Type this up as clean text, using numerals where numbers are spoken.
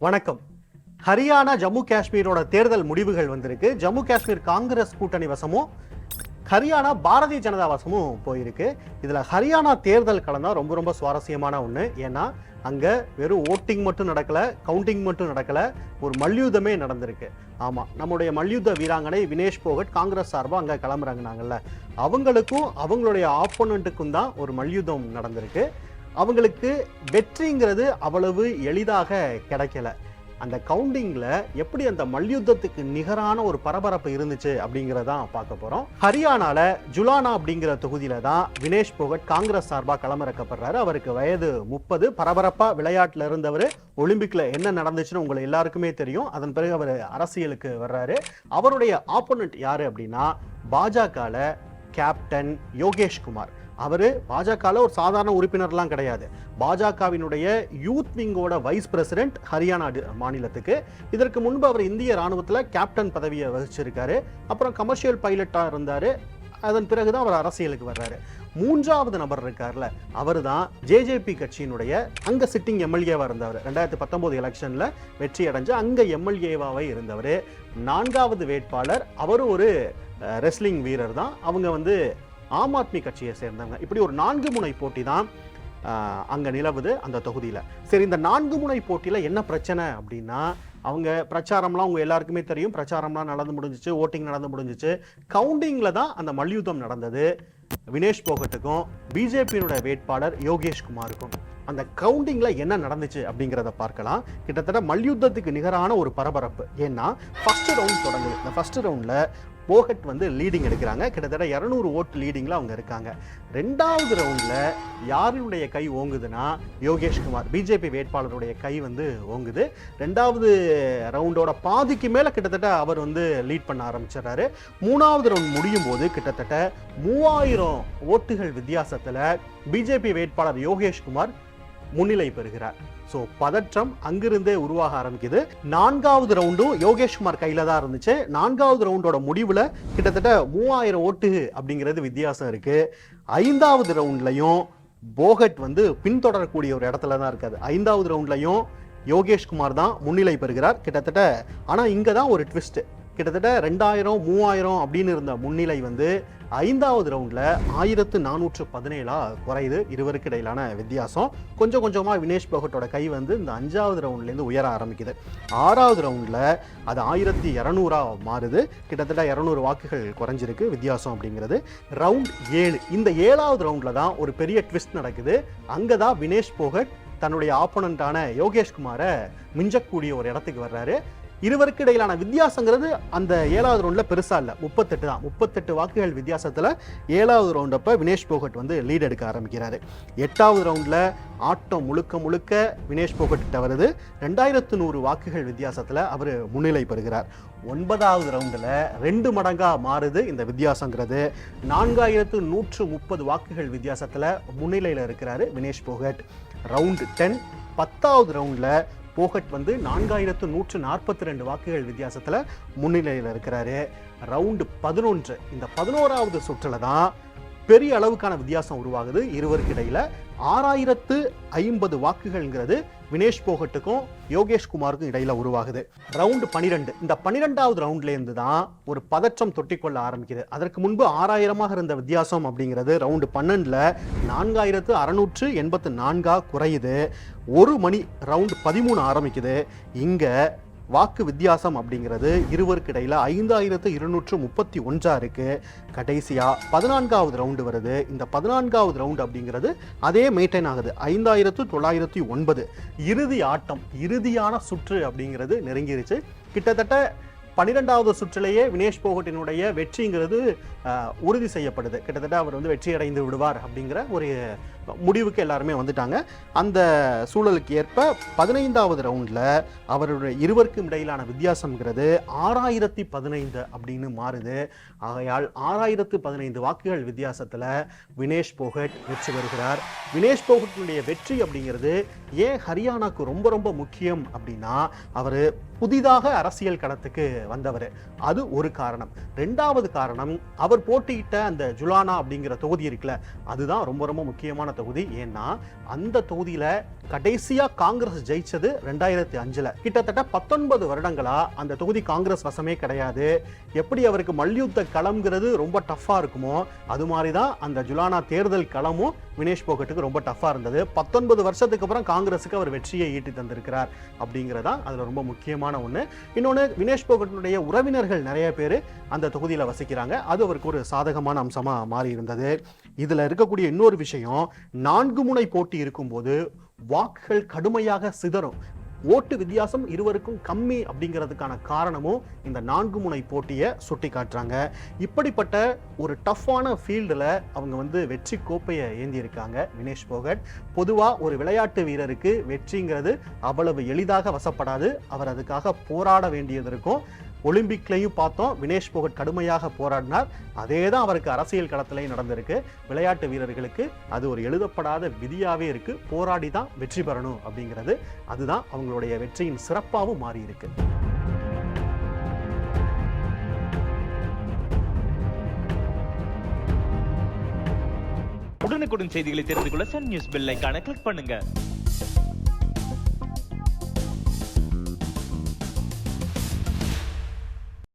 வணக்கம். ஹரியானா ஜம்மு காஷ்மீரோட தேர்தல் முடிவுகள் வந்திருக்கு. ஜம்மு காஷ்மீர் காங்கிரஸ் கூட்டணி வசமும் ஹரியானா பாரதிய ஜனதா வசமும் போயிருக்கு. இதுல ஹரியானா தேர்தல் களம் தான் ரொம்ப ரொம்ப சுவாரஸ்யமான ஒண்ணு. ஏன்னா அங்க வெறும் ஓட்டிங் மட்டும் நடக்கல, கவுண்டிங் மட்டும் நடக்கல, ஒரு மல்யுத்தமே நடந்திருக்கு. ஆமா, நம்முடைய மல்யுத்த வீராங்கனை வினேஷ் போகட் காங்கிரஸ் சார்பா அங்க கிளம்புறாங்கனாங்கல்ல, அவங்களுக்கும் அவங்களுடைய ஆப்போனண்ட்டுக்கும் தான் ஒரு மல்யுத்தம் நடந்திருக்கு. அவங்களுக்கு வெற்றிங்கிறது அவ்வளவு எளிதாக கிடைக்கல. அந்த கவுண்டிங்ல எப்படி அந்த மல்யுத்தத்துக்கு நிகரான ஒரு பரபரப்பு இருந்துச்சு அப்படிங்கிறதான் பார்க்க போறோம். ஹரியானால ஜுலானா அப்படிங்கிற தொகுதியில தான் வினேஷ் போகட் காங்கிரஸ் சார்பா களமிறக்கப்படுறாரு. அவருக்கு வயது 30. பரபரப்பா விளையாட்டுல இருந்தவர். ஒலிம்பிக்ல என்ன நடந்துச்சுன்னு உங்களுக்கு எல்லாருக்குமே தெரியும். அதன் பிறகு அவர் அரசியலுக்கு வர்றாரு. அவருடைய ஆப்போனன்ட் யாரு அப்படின்னா பாஜகல கேப்டன் யோகேஷ்குமார். அவரு பாஜகல ஒரு சாதாரண உறுப்பினர்லாம் கிடையாது. பாஜகவினுடைய யூத் விங்கோட வைஸ் பிரசிடென்ட் ஹரியானா மாநிலத்துக்கு. இதற்கு முன்பு அவர் இந்திய ராணுவத்தில் கேப்டன் பதவியை வகிச்சிருக்காரு. அப்புறம் கமர்ஷியல் பைலட்டா இருந்தாரு. அதன் பிறகுதான் அவர் அரசியலுக்கு வர்றாரு. மூன்றாவது நபர் இருக்கார்ல, அவர் தான் ஜேஜேபி கட்சியினுடைய அங்க சிட்டிங் எம்எல்ஏவா இருந்தவர். 2019 எலெக்ஷன்ல வெற்றி அடைஞ்சு அங்க எம்எல்ஏவாவே இருந்தவர். நான்காவது வேட்பாளர் அவர் ஒரு ரெஸ்லிங் வீரர் தான். அவங்க ஆம் ஆத்மி கட்சியை சேர்ந்தாங்க. இப்படி ஒரு 4 முனை போட்டி தான் அங்க நிலவுது அந்த தொகுதியில. சரி, இந்த 4 முனை போட்டியில என்ன பிரச்சனை அப்படின்னா, அவங்க பிரச்சாரம்லாம் உங்க எல்லாருக்குமே தெரியும். பிரச்சாரம்லாம் நடந்து முடிஞ்சிச்சு, ஓட்டிங் நடந்து முடிஞ்சிச்சு. கவுண்டிங்ல தான் அந்த மல்யுத்தம் நடந்தது. வினேஷ் போகட்டுக்கும் பிஜேபியினுடைய வேட்பாளர் யோகேஷ்குமாருக்கும். அந்த கவுண்டிங்ல என்ன நடந்துச்சு அப்படிங்கிறத பார்க்கலாம். கிட்டத்தட்ட மல்யுத்தத்துக்கு நிகரான ஒரு பரபரப்பு. ஏன்னா ஃபர்ஸ்ட் ரவுண்ட் தொடங்குது. இந்த ஃபர்ஸ்ட் ரவுண்ட்ல போகட் லீடிங் எடுக்கிறாங்க. கிட்டத்தட்ட 200 ஓட்டு லீடிங்ல அவங்க இருக்காங்க. ரெண்டாவது ரவுண்ட்ல யாருடைய கை ஓங்குதுன்னா யோகேஷ்குமார் பிஜேபி வேட்பாளருடைய கை ஓங்குது. ரெண்டாவது ரவுண்டோட பாதிக்கு மேல கிட்டத்தட்ட அவர் லீட் பண்ண ஆரம்பிச்சிடறாரு. மூணாவது ரவுண்ட் முடியும் போது கிட்டத்தட்ட 3000 ஓட்டுகள் வித்தியாசத்துல பிஜேபி வேட்பாளர் யோகேஷ்குமார் முன்னிலை பெறுகிறார். சோ பதற்றம் அங்கிருந்தே உருவாக ஆரம்பிக்குது. 4வது ரவுண்டும் யோகேஷ்குமார் கையில தான் இருந்துச்சு. 4வது ரவுண்டோட முடிவுல கிட்டத்தட்ட 3000 ஓட்டு அப்படிங்கிறது வித்தியாசம் இருக்கு. 5வது ரவுண்ட்லயும் போகட் பின்தொடரக்கூடிய ஒரு இடத்துல தான் இருக்காது. 5வது ரவுண்ட்லயும் யோகேஷ்குமார் தான் முன்னிலை பெறுகிறார் கிட்டத்தட்ட. ஆனா இங்க தான் ஒரு ட்விஸ்ட். கிட்டத்தட்ட 2000 3000 அப்படின்னு இருந்த முன்னிலை 5வது ரவுண்ட்ல 1417 குறையுது. இருவருக்கு இடையிலான வித்தியாசம் கொஞ்சம் கொஞ்சமா வினேஷ் போகட்டோட கை இந்த 5வது ரவுண்ட்ல இருந்து உயர ஆரம்பிக்குது. 6வது ரவுண்ட்ல அது 1200 மாறுது. கிட்டத்தட்ட 200 வாக்குகள் குறைஞ்சிருக்கு வித்தியாசம் அப்படிங்கிறது. ரவுண்ட் 7, இந்த 7வது ரவுண்ட்ல தான் ஒரு பெரிய ட்விஸ்ட் நடக்குது. அங்கதான் வினேஷ் போகட் தன்னுடைய ஆப்போனண்டான யோகேஷ்குமாரை மிஞ்சக்கூடிய ஒரு இடத்துக்கு வர்றாரு. இருவருக்கு இடையிலான வித்தியாசங்கிறது அந்த 7வது ரவுண்ட்ல பெருசா இல்ல, 38 தான். 38 வாக்குகள் வித்தியாசத்துல 7வது ரவுண்ட் அப்ப வினேஷ் போகட் லீட் எடுக்க ஆரம்பிக்கிறாரு. 8வது ரவுண்ட்ல ஆட்டம் முழுக்க முழுக்க வினேஷ் போகட் கிட்ட வருது. 2100 வாக்குகள் வித்தியாசத்துல அவர் முன்னிலை பெறுகிறார். 9வது ரவுண்ட்ல 2 மடங்கா மாறுது இந்த வித்தியாசங்கிறது. 4130 வாக்குகள் வித்தியாசத்துல முன்னிலையில இருக்கிறாரு வினேஷ் போகட். ரவுண்ட் 10, 10வது ரவுண்ட்ல போகட் 4142 வாக்குகள் வித்தியாசத்துல முன்னிலையில் இருக்கிறாரு. ரவுண்ட் 11, இந்த 11வது சுற்றுல தான் பெரிய அளவுக்கான வித்தியாசம் உருவாகுது. இருவருக்கு இடையில 6050 வாக்குகள்ங்கிறது வினேஷ் போகட்டுக்கும் யோகேஷ்குமாருக்கும் இடையில உருவாகுது. ரவுண்ட் 12, இந்த 12வது ரவுண்ட்ல இருந்து தான் ஒரு பதற்றம் தொட்டிக்கொள்ள ஆரம்பிக்குது. அதற்கு முன்பு 6000 இருந்த வித்தியாசம் அப்படிங்கிறது ரவுண்ட் 12ல 4684 குறையுது. 1 மணி ரவுண்ட் 13 ஆரம்பிக்குது. இங்க வாக்கு வித்தியாசம் அப்படிங்கிறது இருவருக்கு இடையில 5231 இருக்கு. கடைசியா 14வது ரவுண்டு வருது. இந்த 14வது ரவுண்டு அப்படிங்கிறது அதே மெயின்டைன் ஆகுது, 5909. இறுதி ஆட்டம், இறுதியான சுற்று அப்படிங்கிறது நெருங்கிருச்சு. கிட்டத்தட்ட 12வது சுற்றிலேயே வினேஷ் போகட்டினுடைய வெற்றிங்கிறது உறுதி செய்யப்படுது. கிட்டத்தட்ட அவர் வெற்றி அடைந்து விடுவார் அப்படிங்கிற ஒரு முடிவுக்கு எல்லாருமே வந்துட்டாங்க. அந்த சூழலுக்கு ஏற்ப 15வது ரவுண்ட்ல அவருடைய இருவருக்கும் இடையிலான வித்தியாசம்ங்கிறது 6015 அப்படின்னு மாறுது. ஆகையால் 6015 வாக்குகள் வித்தியாசத்துல வினேஷ் போகட் வெற்றி பெறுகிறார். வினேஷ் போகட்டினுடைய வெற்றி அப்படிங்கிறது ஏன் ஹரியானாக்கு ரொம்ப ரொம்ப முக்கியம் அப்படின்னா, அவர் புதிதாக அரசியல் களத்துக்கு வந்தவர். அது ஒரு காரணம். 2வது காரணம், அவர் போட்டியிட்ட அந்த ஜுலானா அப்படிங்கிற தொகுதி இருக்குல்ல, அதுதான் ரொம்ப ரொம்ப முக்கியமான தொகுதி. ஏன்னா அந்த தொகுதியில கடைசியா காங்கிரஸ் ஜெயிச்சது 2005ல. கிட்டத்தட்ட 19 வருடங்களா அந்த தொகுதி காங்கிரஸ் வசமே கிடையாது. எப்படி அவருக்கு மல்யுத்த களம்ங்கிறது ரொம்ப டஃப்பா இருக்குமோ அது மாதிரி தான் அந்த ஜுலானா தேர்தல் களமும் வினேஷ் போகட்டுக்கு ரொம்ப டஃப்பா இருந்தது. 19 வருஷத்துக்கு அப்புறம் காங்கிரஸுக்கு அவர் வெற்றியை ஈட்டி தந்திருக்கிறார் அப்படிங்கிறதா அதுல ரொம்ப முக்கியமான ஒண்ணு. இன்னொன்னு, வினேஷ் போகட்டுடைய உறவினர்கள் நிறைய பேர் அந்த தொகுதியில வசிக்கிறாங்க. அது அவருக்கு ஒரு சாதகமான அம்சமா மாறி இருந்தது. இதுல இருக்கக்கூடிய இன்னொரு விஷயம், 4 முனை போட்டி இருக்கும்போது வாக்குகள் கடுமையாக சிதறும். ஓட்டு வித்தியாசம் இருவருக்கும் கம்மி அப்படிங்கிறதுக்கான காரணமும் இந்த 4 முனை போட்டியை சுட்டி காட்டுறாங்க. இப்படிப்பட்ட ஒரு டஃப்பான ஃபீல்டில் அவங்க வெற்றி கோப்பையை ஏந்தி இருக்காங்க வினேஷ் போகட். பொதுவாக ஒரு விளையாட்டு வீரருக்கு வெற்றிங்கிறது அவ்வளவு எளிதாக வசப்படாது. அவர் அதுக்காக போராட வேண்டியது இருக்கும். ஒலிம்பிக்லையும் பார்த்தோம், வினேஷ் போகட் கடுமையாக போராடினார். அதே தான் அவருக்கு அரசியல் களத்திலையும் நடந்திருக்கு. விளையாட்டு வீரர்களுக்கு அது ஒரு எழுதப்படாத விதியாவே இருக்கு. போராடி தான் வெற்றி பெறணும் அப்படிங்கிறது. அதுதான் அவங்களுடைய வெற்றியின் சிறப்பாகவும் மாறி இருக்கு. உடனுக்குடன் செய்திகளை தெரிந்து கொள்ள சன் நியூஸ் பெல் ஐகானை கிளிக் பண்ணுங்க.